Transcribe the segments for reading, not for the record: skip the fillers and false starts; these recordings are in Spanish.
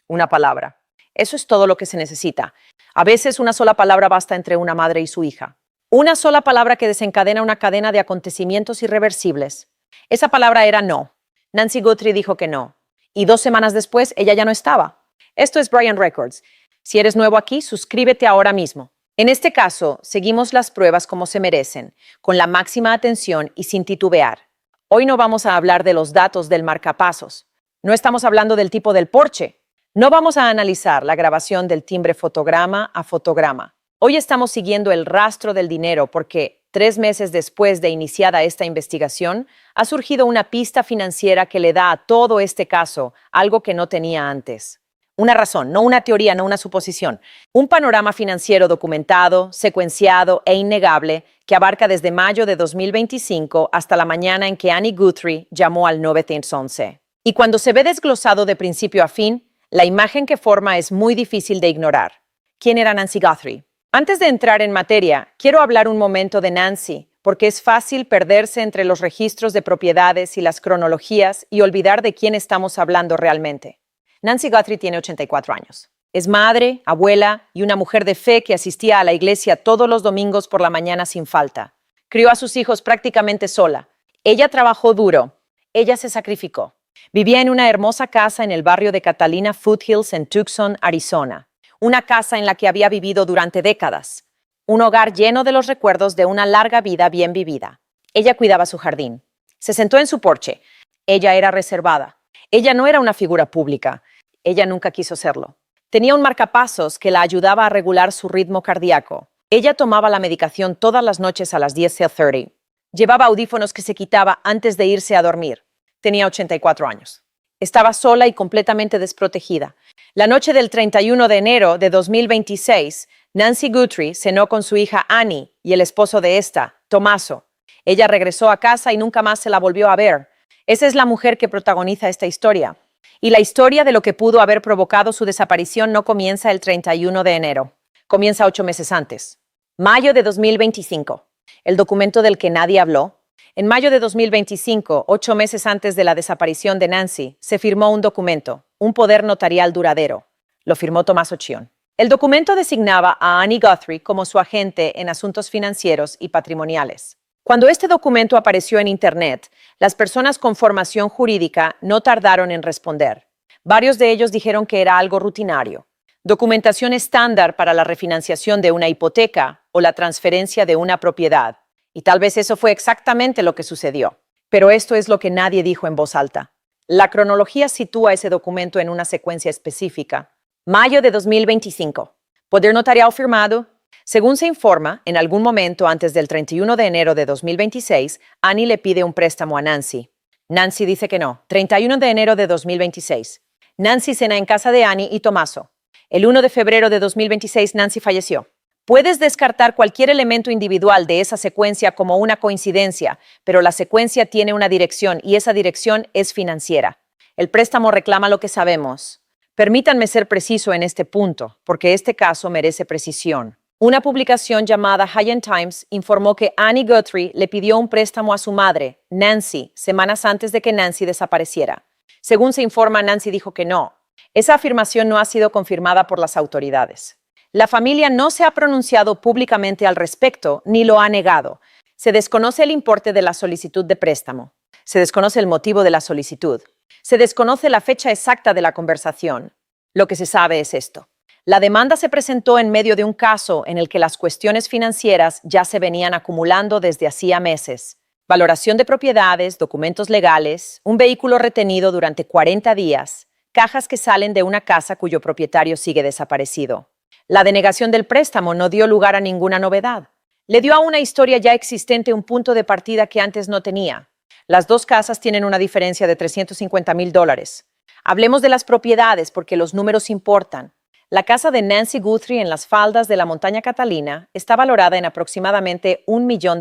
Una palabra. Eso es todo lo que se necesita. A veces una sola palabra basta entre una madre y su hija. Una sola palabra que desencadena una cadena de acontecimientos irreversibles. Esa palabra era no. Nancy Guthrie dijo que no. Y 2 semanas después, ella ya no estaba. Esto es Brian Records. Si eres nuevo aquí, suscríbete ahora mismo. En este caso, seguimos las pruebas como se merecen, con la máxima atención y sin titubear. Hoy no vamos a hablar de los datos del marcapasos. No estamos hablando del tipo del Porsche. No vamos a analizar la grabación del timbre fotograma a fotograma. Hoy estamos siguiendo el rastro del dinero porque 3 meses después de iniciada esta investigación, ha surgido una pista financiera que le da a todo este caso algo que no tenía antes. Una razón, no una teoría, no una suposición. Un panorama financiero documentado, secuenciado e innegable que abarca desde mayo de 2025 hasta la mañana en que Annie Guthrie llamó al 911. Y cuando se ve desglosado de principio a fin, la imagen que forma es muy difícil de ignorar. ¿Quién era Nancy Guthrie? Antes de entrar en materia, quiero hablar un momento de Nancy, porque es fácil perderse entre los registros de propiedades y las cronologías y olvidar de quién estamos hablando realmente. Nancy Guthrie tiene 84 años. Es madre, abuela y una mujer de fe que asistía a la iglesia todos los domingos por la mañana sin falta. Crió a sus hijos prácticamente sola. Ella trabajó duro. Ella se sacrificó. Vivía en una hermosa casa en el barrio de Catalina Foothills en Tucson, Arizona. Una casa en la que había vivido durante décadas. Un hogar lleno de los recuerdos de una larga vida bien vivida. Ella cuidaba su jardín. Se sentó en su porche. Ella era reservada. Ella no era una figura pública. Ella nunca quiso serlo. Tenía un marcapasos que la ayudaba a regular su ritmo cardíaco. Ella tomaba la medicación todas las noches a las 10:30. Llevaba audífonos que se quitaba antes de irse a dormir. Tenía 84 años. Estaba sola y completamente desprotegida. La noche del 31 de enero de 2026, Nancy Guthrie cenó con su hija Annie y el esposo de esta, Tommaso. Ella regresó a casa y nunca más se la volvió a ver. Esa es la mujer que protagoniza esta historia. Y la historia de lo que pudo haber provocado su desaparición no comienza el 31 de enero. Comienza 8 meses antes. Mayo de 2025. El documento del que nadie habló. En mayo de 2025, 8 meses antes de la desaparición de Nancy, se firmó un documento, un poder notarial duradero. Lo firmó Tommaso Cion. El documento designaba a Annie Guthrie como su agente en asuntos financieros y patrimoniales. Cuando este documento apareció en Internet, las personas con formación jurídica no tardaron en responder. Varios de ellos dijeron que era algo rutinario. Documentación estándar para la refinanciación de una hipoteca o la transferencia de una propiedad. Y tal vez eso fue exactamente lo que sucedió. Pero esto es lo que nadie dijo en voz alta. La cronología sitúa ese documento en una secuencia específica. Mayo de 2025. Poder notarial firmado. Según se informa, en algún momento antes del 31 de enero de 2026, Annie le pide un préstamo a Nancy. Nancy dice que no. 31 de enero de 2026. Nancy cena en casa de Annie y Tommaso. El 1 de febrero de 2026, Nancy falleció. Puedes descartar cualquier elemento individual de esa secuencia como una coincidencia, pero la secuencia tiene una dirección y esa dirección es financiera. El préstamo reclama lo que sabemos. Permítanme ser preciso en este punto, porque este caso merece precisión. Una publicación llamada High Times informó que Annie Guthrie le pidió un préstamo a su madre, Nancy, semanas antes de que Nancy desapareciera. Según se informa, Nancy dijo que no. Esa afirmación no ha sido confirmada por las autoridades. La familia no se ha pronunciado públicamente al respecto ni lo ha negado. Se desconoce el importe de la solicitud de préstamo. Se desconoce el motivo de la solicitud. Se desconoce la fecha exacta de la conversación. Lo que se sabe es esto. La demanda se presentó en medio de un caso en el que las cuestiones financieras ya se venían acumulando desde hacía meses. Valoración de propiedades, documentos legales, un vehículo retenido durante 40 días, cajas que salen de una casa cuyo propietario sigue desaparecido. La denegación del préstamo no dio lugar a ninguna novedad. Le dio a una historia ya existente un punto de partida que antes no tenía. Las 2 casas tienen una diferencia de $350,000. Hablemos de las propiedades porque los números importan. La casa de Nancy Guthrie en las faldas de la montaña Catalina está valorada en aproximadamente $1 millón.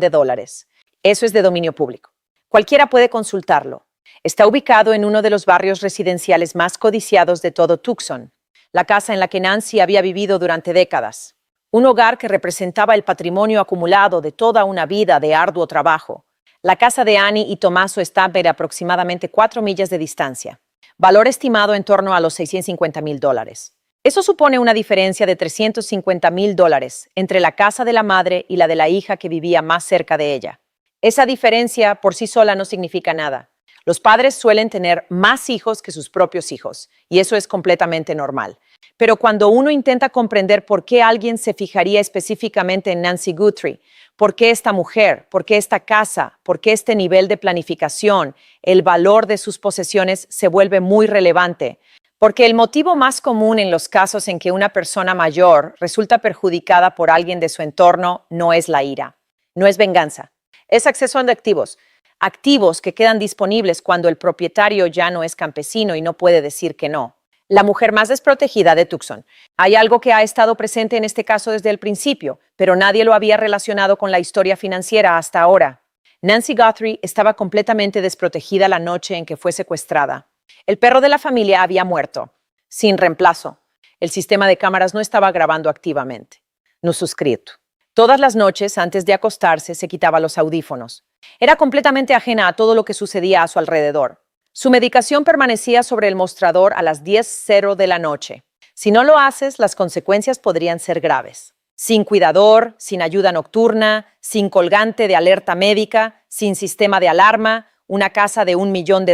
Eso es de dominio público. Cualquiera puede consultarlo. Está ubicado en uno de los barrios residenciales más codiciados de todo Tucson. La casa en la que Nancy había vivido durante décadas. Un hogar que representaba el patrimonio acumulado de toda una vida de arduo trabajo. La casa de Annie y Tommaso está a aproximadamente 4 millas de distancia. valor estimado en torno a los $650,000. Eso supone una diferencia de $350,000 entre la casa de la madre y la de la hija que vivía más cerca de ella. Esa diferencia por sí sola no significa nada. Los padres suelen tener más hijos que sus propios hijos, y eso es completamente normal. Pero cuando uno intenta comprender por qué alguien se fijaría específicamente en Nancy Guthrie, por qué esta mujer, por qué esta casa, por qué este nivel de planificación, el valor de sus posesiones se vuelve muy relevante. Porque el motivo más común en los casos en que una persona mayor resulta perjudicada por alguien de su entorno no es la ira, no es venganza, es acceso a activos. Activos que quedan disponibles cuando el propietario ya no es campesino y no puede decir que no. La mujer más desprotegida de Tucson. Hay algo que ha estado presente en este caso desde el principio, pero nadie lo había relacionado con la historia financiera hasta ahora. Nancy Guthrie estaba completamente desprotegida la noche en que fue secuestrada. El perro de la familia había muerto, sin reemplazo. El sistema de cámaras no estaba grabando activamente. No suscrito. Todas las noches, antes de acostarse, se quitaba los audífonos. Era completamente ajena a todo lo que sucedía a su alrededor. Su medicación permanecía sobre el mostrador a las 10:00 de la noche. Si no lo haces, las consecuencias podrían ser graves. Sin cuidador, sin ayuda nocturna, sin colgante de alerta médica, sin sistema de alarma, una casa de $1 millón,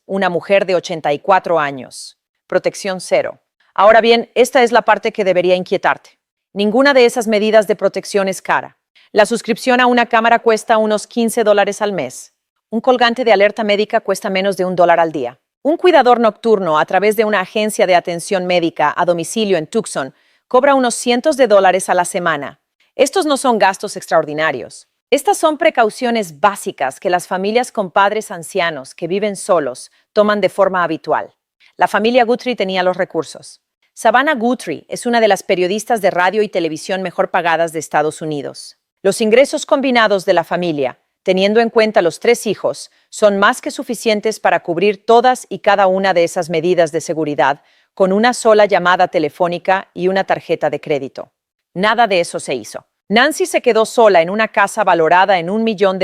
una mujer de 84 años. Protección cero. Ahora bien, esta es la parte que debería inquietarte. Ninguna de esas medidas de protección es cara. La suscripción a una cámara cuesta unos $15 al mes. Un colgante de alerta médica cuesta menos de $1 al día. Un cuidador nocturno a través de una agencia de atención médica a domicilio en Tucson cobra unos cientos de dólares a la semana. Estos no son gastos extraordinarios. Estas son precauciones básicas que las familias con padres ancianos que viven solos toman de forma habitual. La familia Guthrie tenía los recursos. Savannah Guthrie es una de las periodistas de radio y televisión mejor pagadas de Estados Unidos. Los ingresos combinados de la familia, teniendo en cuenta los 3 hijos, son más que suficientes para cubrir todas y cada una de esas medidas de seguridad con una sola llamada telefónica y una tarjeta de crédito. Nada de eso se hizo. Nancy se quedó sola en una casa valorada en $1 millón,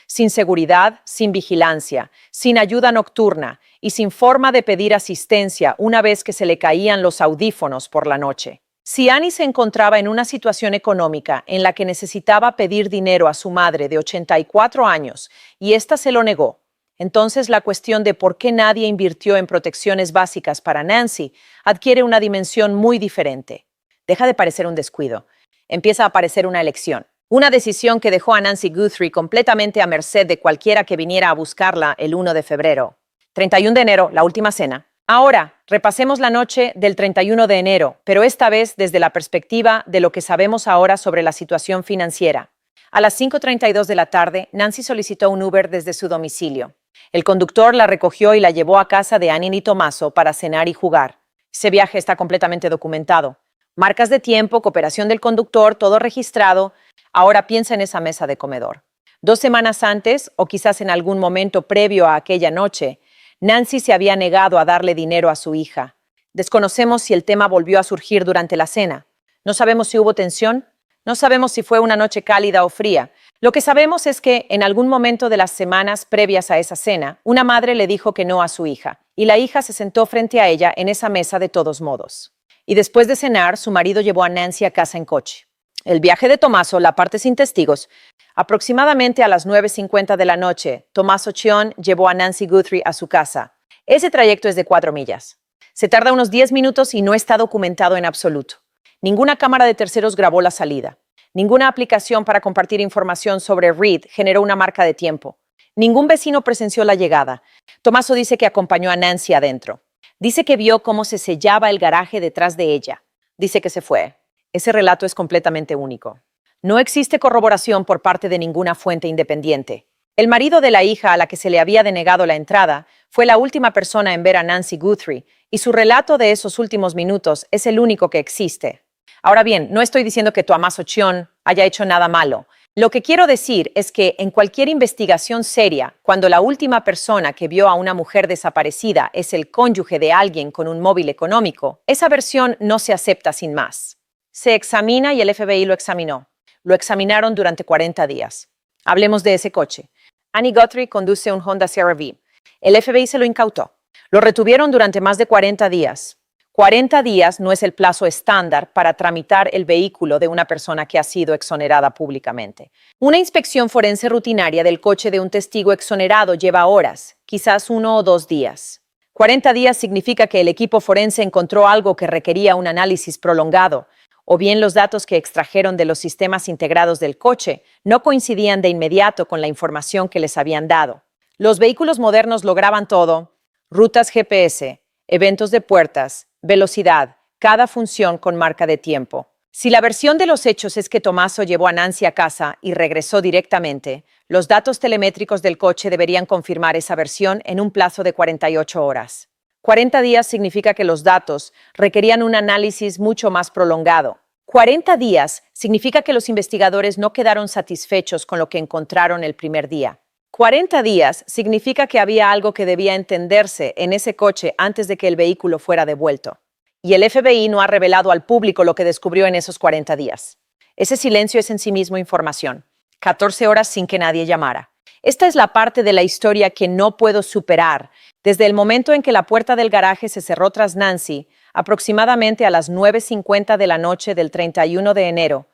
sin seguridad, sin vigilancia, sin ayuda nocturna y sin forma de pedir asistencia una vez que se le caían los audífonos por la noche. Si Annie se encontraba en una situación económica en la que necesitaba pedir dinero a su madre de 84 años y ésta se lo negó, entonces la cuestión de por qué nadie invirtió en protecciones básicas para Nancy adquiere una dimensión muy diferente. Deja de parecer un descuido. Empieza a parecer una elección. Una decisión que dejó a Nancy Guthrie completamente a merced de cualquiera que viniera a buscarla el 1 de febrero. 31 de enero, la última cena. Ahora, repasemos la noche del 31 de enero, pero esta vez desde la perspectiva de lo que sabemos ahora sobre la situación financiera. A las 5:32 de la tarde, Nancy solicitó un Uber desde su domicilio. El conductor la recogió y la llevó a casa de Annie y Tommaso para cenar y jugar. Ese viaje está completamente documentado. Marcas de tiempo, cooperación del conductor, todo registrado. Ahora piensa en esa mesa de comedor. 2 semanas antes, o quizás en algún momento previo a aquella noche, Nancy se había negado a darle dinero a su hija. Desconocemos si el tema volvió a surgir durante la cena. No sabemos si hubo tensión. No sabemos si fue una noche cálida o fría. Lo que sabemos es que, en algún momento de las semanas previas a esa cena, una madre le dijo que no a su hija, y la hija se sentó frente a ella en esa mesa de todos modos. Y después de cenar, su marido llevó a Nancy a casa en coche. El viaje de Tommaso, la parte sin testigos. Aproximadamente a las 9:50 de la noche, Tommaso Chion llevó a Nancy Guthrie a su casa. Ese trayecto es de 4 millas. Se tarda unos 10 minutos y no está documentado en absoluto. Ninguna cámara de terceros grabó la salida. Ninguna aplicación para compartir información sobre Reed generó una marca de tiempo. Ningún vecino presenció la llegada. Tommaso dice que acompañó a Nancy adentro. Dice que vio cómo se sellaba el garaje detrás de ella. Dice que se fue. Ese relato es completamente único. No existe corroboración por parte de ninguna fuente independiente. El marido de la hija a la que se le había denegado la entrada fue la última persona en ver a Nancy Guthrie, y su relato de esos últimos minutos es el único que existe. Ahora bien, no estoy diciendo que Tommaso Chion haya hecho nada malo. Lo que quiero decir es que en cualquier investigación seria, cuando la última persona que vio a una mujer desaparecida es el cónyuge de alguien con un móvil económico, esa versión no se acepta sin más. Se examina y el FBI lo examinó. Lo examinaron durante 40 días. Hablemos de ese coche. Annie Guthrie conduce un Honda CR-V. El FBI se lo incautó. Lo retuvieron durante más de 40 días. 40 días no es el plazo estándar para tramitar el vehículo de una persona que ha sido exonerada públicamente. Una inspección forense rutinaria del coche de un testigo exonerado lleva horas, quizás 1 o 2 días. 40 días significa que el equipo forense encontró algo que requería un análisis prolongado, o bien los datos que extrajeron de los sistemas integrados del coche no coincidían de inmediato con la información que les habían dado. Los vehículos modernos lograban todo: rutas GPS, eventos de puertas, velocidad, cada función con marca de tiempo. Si la versión de los hechos es que Tommaso llevó a Nancy a casa y regresó directamente, los datos telemétricos del coche deberían confirmar esa versión en un plazo de 48 horas. 40 días significa que los datos requerían un análisis mucho más prolongado. 40 días significa que los investigadores no quedaron satisfechos con lo que encontraron el primer día. 40 días significa que había algo que debía entenderse en ese coche antes de que el vehículo fuera devuelto. Y el FBI no ha revelado al público lo que descubrió en esos 40 días. Ese silencio es en sí mismo información. 14 horas sin que nadie llamara. Esta es la parte de la historia que no puedo superar. Desde el momento en que la puerta del garaje se cerró tras Nancy, aproximadamente a las 9:50 de la noche del 31 de enero,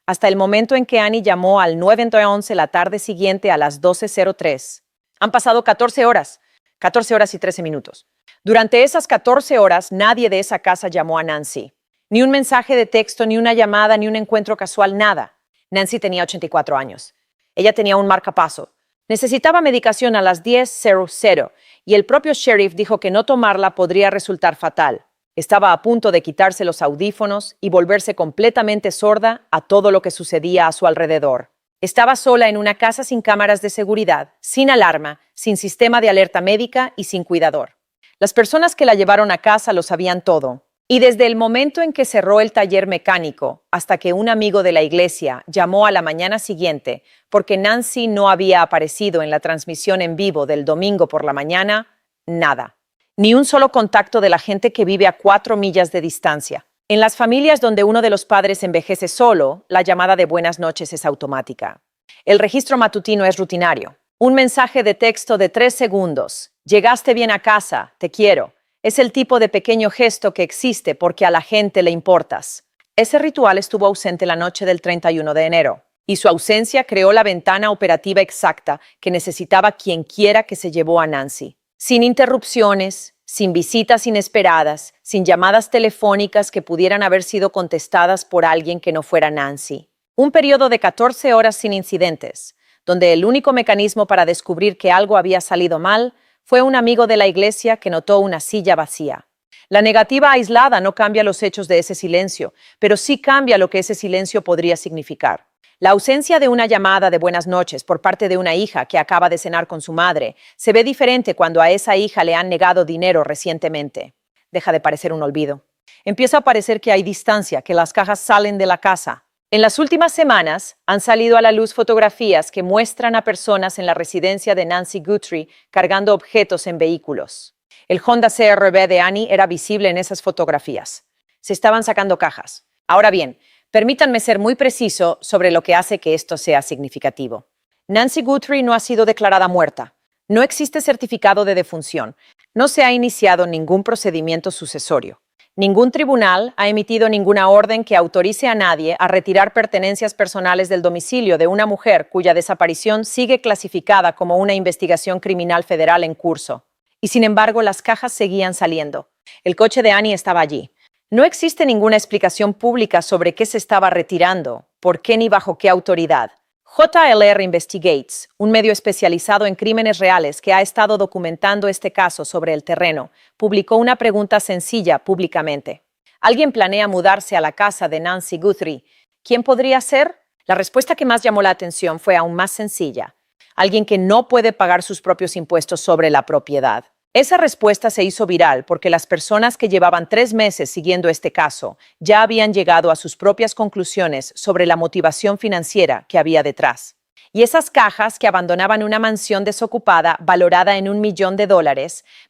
hasta el momento en que Annie llamó al 911 la tarde siguiente a las 12:03. Han pasado 14 horas y 13 minutos. Durante esas 14 horas, nadie de esa casa llamó a Nancy. Ni un mensaje de texto, ni una llamada, ni un encuentro casual, nada. Nancy tenía 84 años. Ella tenía un marcapaso. Necesitaba medicación a las 10:00 y el propio sheriff dijo que no tomarla podría resultar fatal. Estaba a punto de quitarse los audífonos y volverse completamente sorda a todo lo que sucedía a su alrededor. Estaba sola en una casa sin cámaras de seguridad, sin alarma, sin sistema de alerta médica y sin cuidador. Las personas que la llevaron a casa lo sabían todo. Y desde el momento en que cerró el taller mecánico hasta que un amigo de la iglesia llamó a la mañana siguiente porque Nancy no había aparecido en la transmisión en vivo del domingo por la mañana, nada. Ni un solo contacto de la gente que vive a 4 millas de distancia. En las familias donde uno de los padres envejece solo, la llamada de buenas noches es automática. El registro matutino es rutinario. Un mensaje de texto de 3 segundos. Llegaste bien a casa, te quiero. Es el tipo de pequeño gesto que existe porque a la gente le importas. Ese ritual estuvo ausente la noche del 31 de enero, y su ausencia creó la ventana operativa exacta que necesitaba quienquiera que se llevó a Nancy. Sin interrupciones, sin visitas inesperadas, sin llamadas telefónicas que pudieran haber sido contestadas por alguien que no fuera Nancy. Un periodo de 14 horas sin incidentes, donde el único mecanismo para descubrir que algo había salido mal fue un amigo de la iglesia que notó una silla vacía. La negativa aislada no cambia los hechos de ese silencio, pero sí cambia lo que ese silencio podría significar. La ausencia de una llamada de buenas noches por parte de una hija que acaba de cenar con su madre se ve diferente cuando a esa hija le han negado dinero recientemente. Deja de parecer un olvido. Empieza a parecer que hay distancia, que las cajas salen de la casa. En las últimas semanas han salido a la luz fotografías que muestran a personas en la residencia de Nancy Guthrie cargando objetos en vehículos. El Honda CR-V de Annie era visible en esas fotografías. Se estaban sacando cajas. Ahora bien, permítanme ser muy preciso sobre lo que hace que esto sea significativo. Nancy Guthrie no ha sido declarada muerta. No existe certificado de defunción. No se ha iniciado ningún procedimiento sucesorio. Ningún tribunal ha emitido ninguna orden que autorice a nadie a retirar pertenencias personales del domicilio de una mujer cuya desaparición sigue clasificada como una investigación criminal federal en curso. Y sin embargo, las cajas seguían saliendo. El coche de Annie estaba allí. No existe ninguna explicación pública sobre qué se estaba retirando, por qué ni bajo qué autoridad. JLR Investigates, un medio especializado en crímenes reales que ha estado documentando este caso sobre el terreno, publicó una pregunta sencilla públicamente. ¿Alguien planea mudarse a la casa de Nancy Guthrie? ¿Quién podría ser? La respuesta que más llamó la atención fue aún más sencilla. Alguien que no puede pagar sus propios impuestos sobre la propiedad. Esa respuesta se hizo viral porque las personas que llevaban 3 meses siguiendo este caso ya habían llegado a sus propias conclusiones sobre la motivación financiera que había detrás. Y esas cajas que abandonaban una mansión desocupada valorada en $1 millón,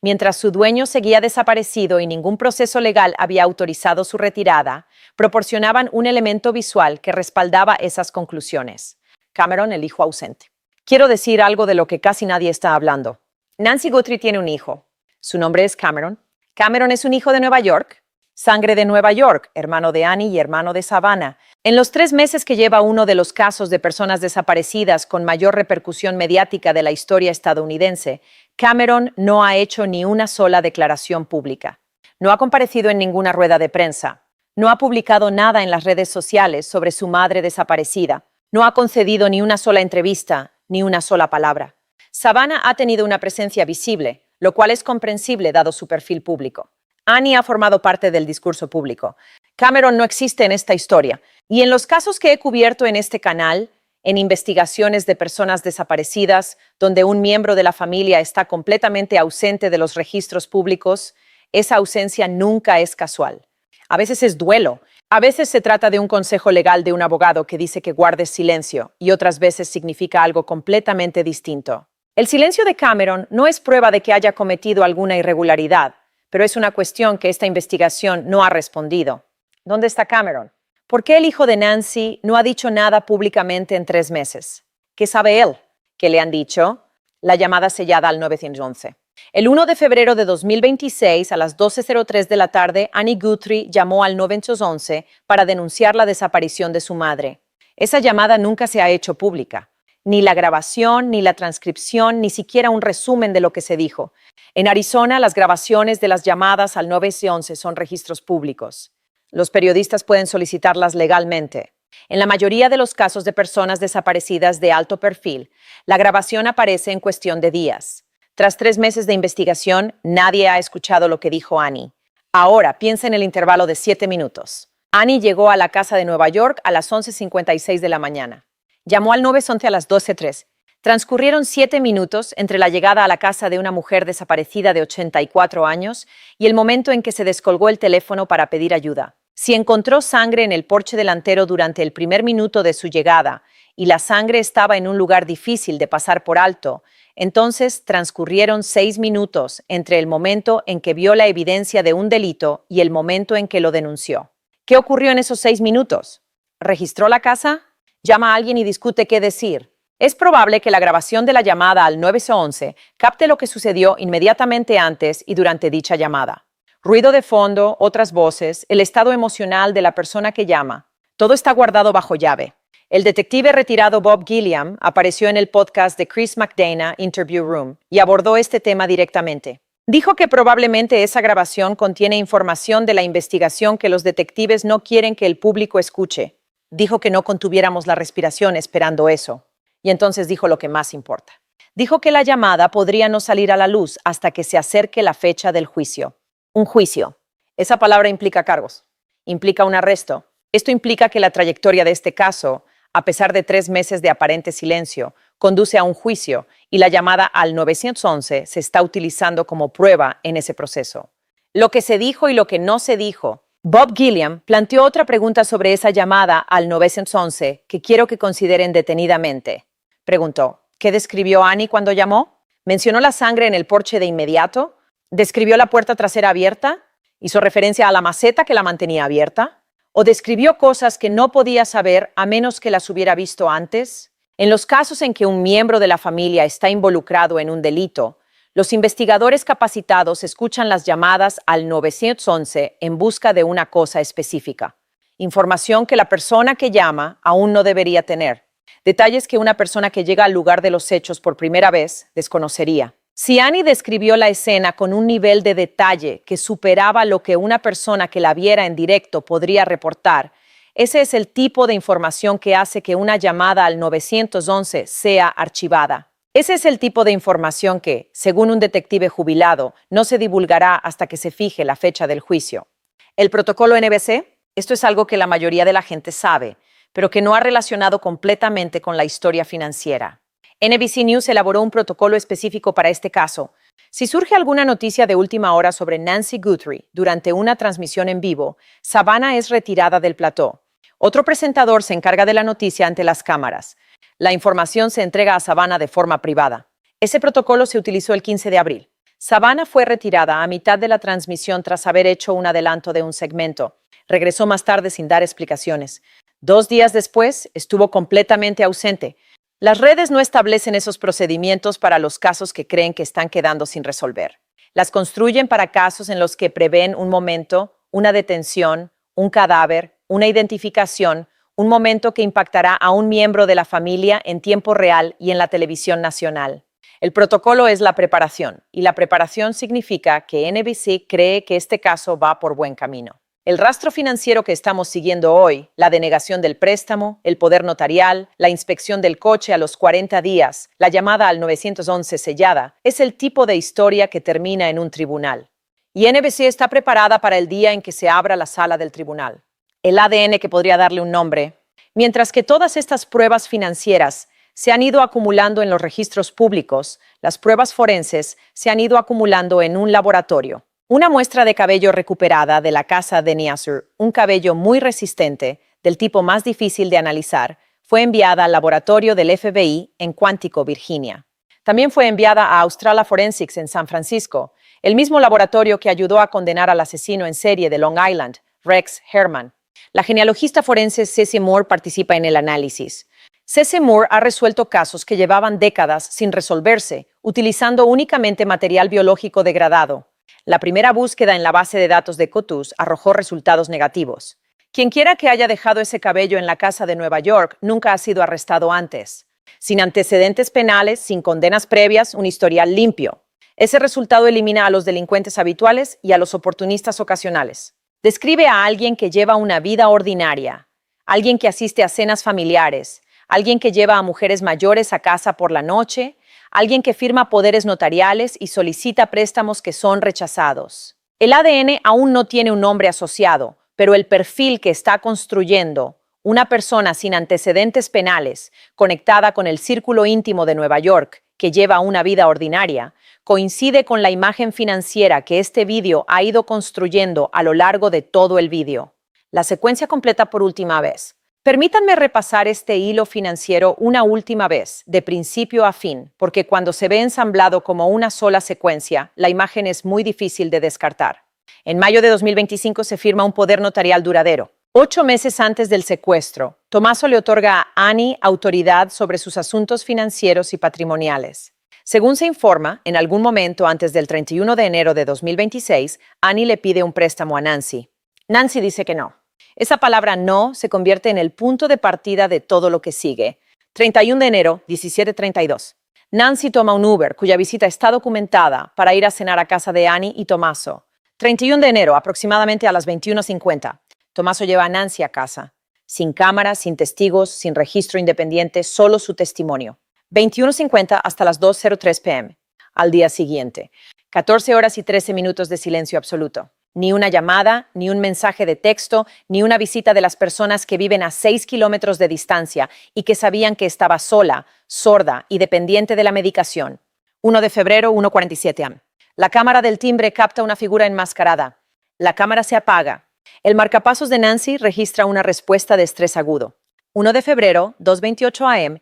mientras su dueño seguía desaparecido y ningún proceso legal había autorizado su retirada, proporcionaban un elemento visual que respaldaba esas conclusiones. Cameron, el hijo ausente. Quiero decir algo de lo que casi nadie está hablando. Nancy Guthrie tiene un hijo. Su nombre es Cameron. Cameron es un hijo de Nueva York, sangre de Nueva York, hermano de Annie y hermano de Savannah. En los 3 meses que lleva uno de los casos de personas desaparecidas con mayor repercusión mediática de la historia estadounidense, Cameron no ha hecho ni una sola declaración pública. No ha comparecido en ninguna rueda de prensa. No ha publicado nada en las redes sociales sobre su madre desaparecida. No ha concedido ni una sola entrevista, ni una sola palabra. Savannah ha tenido una presencia visible, lo cual es comprensible dado su perfil público. Annie ha formado parte del discurso público. Cameron no existe en esta historia. Y en los casos que he cubierto en este canal, en investigaciones de personas desaparecidas, donde un miembro de la familia está completamente ausente de los registros públicos, esa ausencia nunca es casual. A veces es duelo. A veces se trata de un consejo legal de un abogado que dice que guardes silencio y otras veces significa algo completamente distinto. El silencio de Cameron no es prueba de que haya cometido alguna irregularidad, pero es una cuestión que esta investigación no ha respondido. ¿Dónde está Cameron? ¿Por qué el hijo de Nancy no ha dicho nada públicamente en 3 meses? ¿Qué sabe él? ¿Qué le han dicho? La llamada sellada al 911. El 1 de febrero de 2026, a las 12:03 de la tarde, Annie Guthrie llamó al 911 para denunciar la desaparición de su madre. Esa llamada nunca se ha hecho pública. Ni la grabación, ni la transcripción, ni siquiera un resumen de lo que se dijo. En Arizona, las grabaciones de las llamadas al 911 son registros públicos. Los periodistas pueden solicitarlas legalmente. En la mayoría de los casos de personas desaparecidas de alto perfil, la grabación aparece en cuestión de días. Tras 3 meses de investigación, nadie ha escuchado lo que dijo Annie. Ahora, piensa en el intervalo de 7 minutos. Annie llegó a la casa de Nueva York a las 11:56 de la mañana. Llamó al 911 a las 12:03. Transcurrieron 7 minutos entre la llegada a la casa de una mujer desaparecida de 84 años y el momento en que se descolgó el teléfono para pedir ayuda. Si encontró sangre en el porche delantero durante el primer minuto de su llegada y la sangre estaba en un lugar difícil de pasar por alto, entonces transcurrieron 6 minutos entre el momento en que vio la evidencia de un delito y el momento en que lo denunció. ¿Qué ocurrió en esos 6 minutos? ¿Registró la casa? ¿Llama a alguien y discute qué decir? Es probable que la grabación de la llamada al 911 capte lo que sucedió inmediatamente antes y durante dicha llamada. Ruido de fondo, otras voces, el estado emocional de la persona que llama. Todo está guardado bajo llave. El detective retirado Bob Gilliam apareció en el podcast de Chris McDana, Interview Room, y abordó este tema directamente. Dijo que probablemente esa grabación contiene información de la investigación que los detectives no quieren que el público escuche. Dijo que no contuviéramos la respiración esperando eso. Y entonces dijo lo que más importa. Dijo que la llamada podría no salir a la luz hasta que se acerque la fecha del juicio. Un juicio. Esa palabra implica cargos. Implica un arresto. Esto implica que la trayectoria de este caso, a pesar de 3 meses de aparente silencio, conduce a un juicio y la llamada al 911 se está utilizando como prueba en ese proceso. Lo que se dijo y lo que no se dijo. Bob Gilliam planteó otra pregunta sobre esa llamada al 911 que quiero que consideren detenidamente. Preguntó, ¿qué describió Annie cuando llamó? ¿Mencionó la sangre en el porche de inmediato? ¿Describió la puerta trasera abierta? ¿Hizo referencia a la maceta que la mantenía abierta? ¿O describió cosas que no podía saber a menos que las hubiera visto antes? En los casos en que un miembro de la familia está involucrado en un delito, los investigadores capacitados escuchan las llamadas al 911 en busca de una cosa específica. Información que la persona que llama aún no debería tener. Detalles que una persona que llega al lugar de los hechos por primera vez desconocería. Si Annie describió la escena con un nivel de detalle que superaba lo que una persona que la viera en directo podría reportar, ese es el tipo de información que hace que una llamada al 911 sea archivada. Ese es el tipo de información que, según un detective jubilado, no se divulgará hasta que se fije la fecha del juicio. El protocolo NBC, esto es algo que la mayoría de la gente sabe, pero que no ha relacionado completamente con la historia financiera. NBC News elaboró un protocolo específico para este caso. Si surge alguna noticia de última hora sobre Nancy Guthrie durante una transmisión en vivo, Savannah es retirada del plató. Otro presentador se encarga de la noticia ante las cámaras. La información se entrega a Savannah de forma privada. Ese protocolo se utilizó el 15 de abril. Savannah fue retirada a mitad de la transmisión tras haber hecho un adelanto de un segmento. Regresó más tarde sin dar explicaciones. 2 días después, estuvo completamente ausente. Las redes no establecen esos procedimientos para los casos que creen que están quedando sin resolver. Las construyen para casos en los que prevén un momento, una detención, un cadáver, una identificación, un momento que impactará a un miembro de la familia en tiempo real y en la televisión nacional. El protocolo es la preparación, y la preparación significa que NBC cree que este caso va por buen camino. El rastro financiero que estamos siguiendo hoy, la denegación del préstamo, el poder notarial, la inspección del coche a los 40 días, la llamada al 911 sellada, es el tipo de historia que termina en un tribunal. Y NBC está preparada para el día en que se abra la sala del tribunal. El ADN que podría darle un nombre. Mientras que todas estas pruebas financieras se han ido acumulando en los registros públicos, las pruebas forenses se han ido acumulando en un laboratorio. Una muestra de cabello recuperada de la casa de Niasur, un cabello muy resistente, del tipo más difícil de analizar, fue enviada al laboratorio del FBI en Quantico, Virginia. También fue enviada a Australa Forensics en San Francisco, el mismo laboratorio que ayudó a condenar al asesino en serie de Long Island, Rex Herman. La genealogista forense Cece Moore participa en el análisis. Cece Moore ha resuelto casos que llevaban décadas sin resolverse, utilizando únicamente material biológico degradado. La primera búsqueda en la base de datos de COTUS arrojó resultados negativos. Quienquiera que haya dejado ese cabello en la casa de Nueva York nunca ha sido arrestado antes. Sin antecedentes penales, sin condenas previas, un historial limpio. Ese resultado elimina a los delincuentes habituales y a los oportunistas ocasionales. Describe a alguien que lleva una vida ordinaria, alguien que asiste a cenas familiares, alguien que lleva a mujeres mayores a casa por la noche, alguien que firma poderes notariales y solicita préstamos que son rechazados. El ADN aún no tiene un nombre asociado, pero el perfil que está construyendo, una persona sin antecedentes penales, conectada con el círculo íntimo de Nueva York, que lleva una vida ordinaria, coincide con la imagen financiera que este vídeo ha ido construyendo a lo largo de todo el vídeo. La secuencia completa por última vez. Permítanme repasar este hilo financiero una última vez, de principio a fin, porque cuando se ve ensamblado como una sola secuencia, la imagen es muy difícil de descartar. En mayo de 2025 se firma un poder notarial duradero. 8 meses antes del secuestro, Tommaso le otorga a Annie autoridad sobre sus asuntos financieros y patrimoniales. Según se informa, en algún momento antes del 31 de enero de 2026, Annie le pide un préstamo a Nancy. Nancy dice que no. Esa palabra no se convierte en el punto de partida de todo lo que sigue. 31 de enero, 17:32. Nancy toma un Uber, cuya visita está documentada, para ir a cenar a casa de Annie y Tommaso. 31 de enero, aproximadamente a las 21:50. Tommaso lleva a Nancy a casa. Sin cámara, sin testigos, sin registro independiente, solo su testimonio. 21:50 hasta las 2:03 p.m. Al día siguiente. 14 horas y 13 minutos de silencio absoluto. Ni una llamada, ni un mensaje de texto, ni una visita de las personas que viven a 6 kilómetros de distancia y que sabían que estaba sola, sorda y dependiente de la medicación. 1 de febrero, 1:47 am. La cámara del timbre capta una figura enmascarada. La cámara se apaga. El marcapasos de Nancy registra una respuesta de estrés agudo. 1 de febrero, 2:28 am.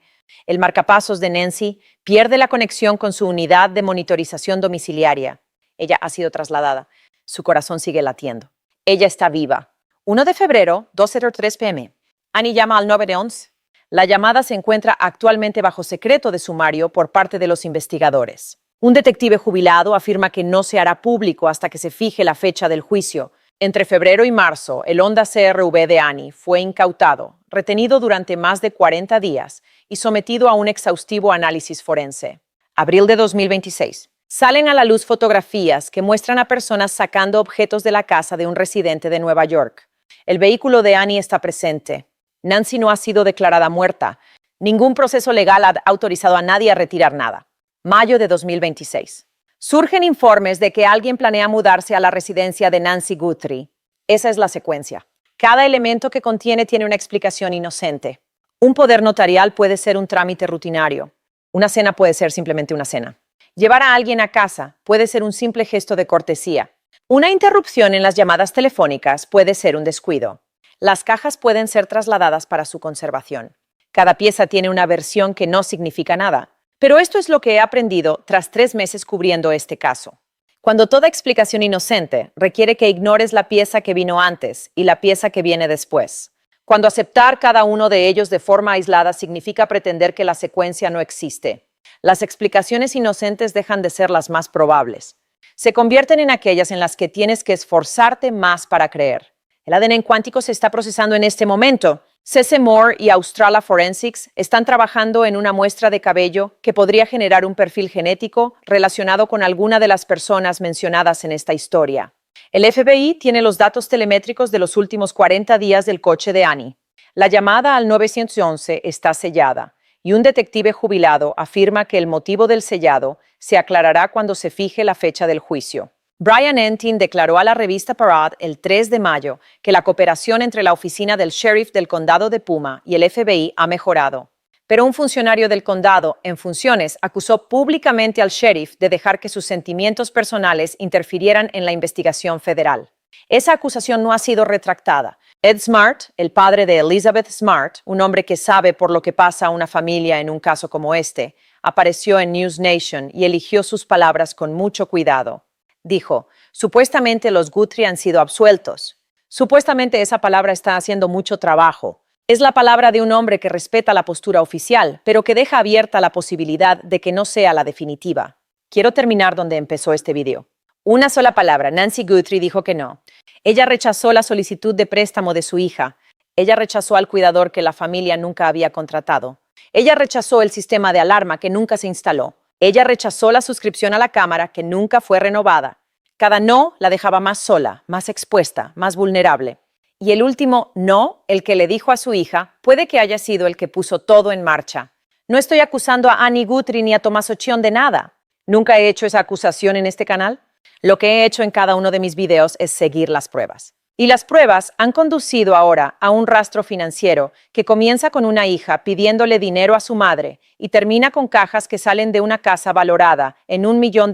El marcapasos de Nancy pierde la conexión con su unidad de monitorización domiciliaria. Ella ha sido trasladada. Su corazón sigue latiendo. Ella está viva. 1 de febrero, 2:03 p.m. Annie llama al 911. La llamada se encuentra actualmente bajo secreto de sumario por parte de los investigadores. Un detective jubilado afirma que no se hará público hasta que se fije la fecha del juicio. Entre febrero y marzo, el Honda CR-V de Annie fue incautado, retenido durante más de 40 días y sometido a un exhaustivo análisis forense. Abril de 2026. Salen a la luz fotografías que muestran a personas sacando objetos de la casa de un residente de Nueva York. El vehículo de Annie está presente. Nancy no ha sido declarada muerta. Ningún proceso legal ha autorizado a nadie a retirar nada. Mayo de 2026. Surgen informes de que alguien planea mudarse a la residencia de Nancy Guthrie. Esa es la secuencia. Cada elemento que contiene tiene una explicación inocente. Un poder notarial puede ser un trámite rutinario. Una cena puede ser simplemente una cena. Llevar a alguien a casa puede ser un simple gesto de cortesía. Una interrupción en las llamadas telefónicas puede ser un descuido. Las cajas pueden ser trasladadas para su conservación. Cada pieza tiene una versión que no significa nada. Pero esto es lo que he aprendido tras 3 meses cubriendo este caso. Cuando toda explicación inocente requiere que ignores la pieza que vino antes y la pieza que viene después. Cuando aceptar cada uno de ellos de forma aislada significa pretender que la secuencia no existe. Las explicaciones inocentes dejan de ser las más probables. Se convierten en aquellas en las que tienes que esforzarte más para creer. El ADN cuántico se está procesando en este momento. C.C. Moore y Australa Forensics están trabajando en una muestra de cabello que podría generar un perfil genético relacionado con alguna de las personas mencionadas en esta historia. El FBI tiene los datos telemétricos de los últimos 40 días del coche de Annie. La llamada al 911 está sellada y un detective jubilado afirma que el motivo del sellado se aclarará cuando se fije la fecha del juicio. Brian Entin declaró a la revista Parade el 3 de mayo que la cooperación entre la oficina del sheriff del condado de Puma y el FBI ha mejorado. Pero un funcionario del condado en funciones acusó públicamente al sheriff de dejar que sus sentimientos personales interfirieran en la investigación federal. Esa acusación no ha sido retractada. Ed Smart, el padre de Elizabeth Smart, un hombre que sabe por lo que pasa a una familia en un caso como este, apareció en News Nation y eligió sus palabras con mucho cuidado. Dijo, supuestamente los Guthrie han sido absueltos. Supuestamente esa palabra está haciendo mucho trabajo. Es la palabra de un hombre que respeta la postura oficial, pero que deja abierta la posibilidad de que no sea la definitiva. Quiero terminar donde empezó este video. Una sola palabra, Nancy Guthrie dijo que no. Ella rechazó la solicitud de préstamo de su hija. Ella rechazó al cuidador que la familia nunca había contratado. Ella rechazó el sistema de alarma que nunca se instaló. Ella rechazó la suscripción a la cámara que nunca fue renovada. Cada no la dejaba más sola, más expuesta, más vulnerable. Y el último no, el que le dijo a su hija, puede que haya sido el que puso todo en marcha. No estoy acusando a Annie Guthrie ni a Tomás Ochión de nada. Nunca he hecho esa acusación en este canal. Lo que he hecho en cada uno de mis videos es seguir las pruebas. Y las pruebas han conducido ahora a un rastro financiero que comienza con una hija pidiéndole dinero a su madre y termina con cajas que salen de una casa valorada en $1 millón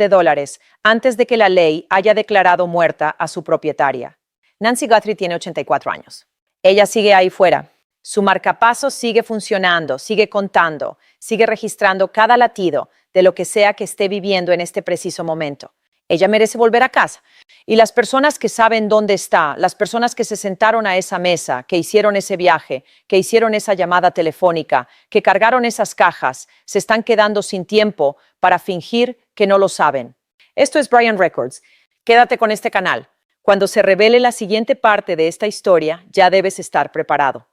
antes de que la ley haya declarado muerta a su propietaria. Nancy Guthrie tiene 84 años. Ella sigue ahí fuera. Su marcapasos sigue funcionando, sigue contando, sigue registrando cada latido de lo que sea que esté viviendo en este preciso momento. Ella merece volver a casa. Y las personas que saben dónde está, las personas que se sentaron a esa mesa, que hicieron ese viaje, que hicieron esa llamada telefónica, que cargaron esas cajas, se están quedando sin tiempo para fingir que no lo saben. Esto es Brian Records. Quédate con este canal. Cuando se revele la siguiente parte de esta historia, ya debes estar preparado.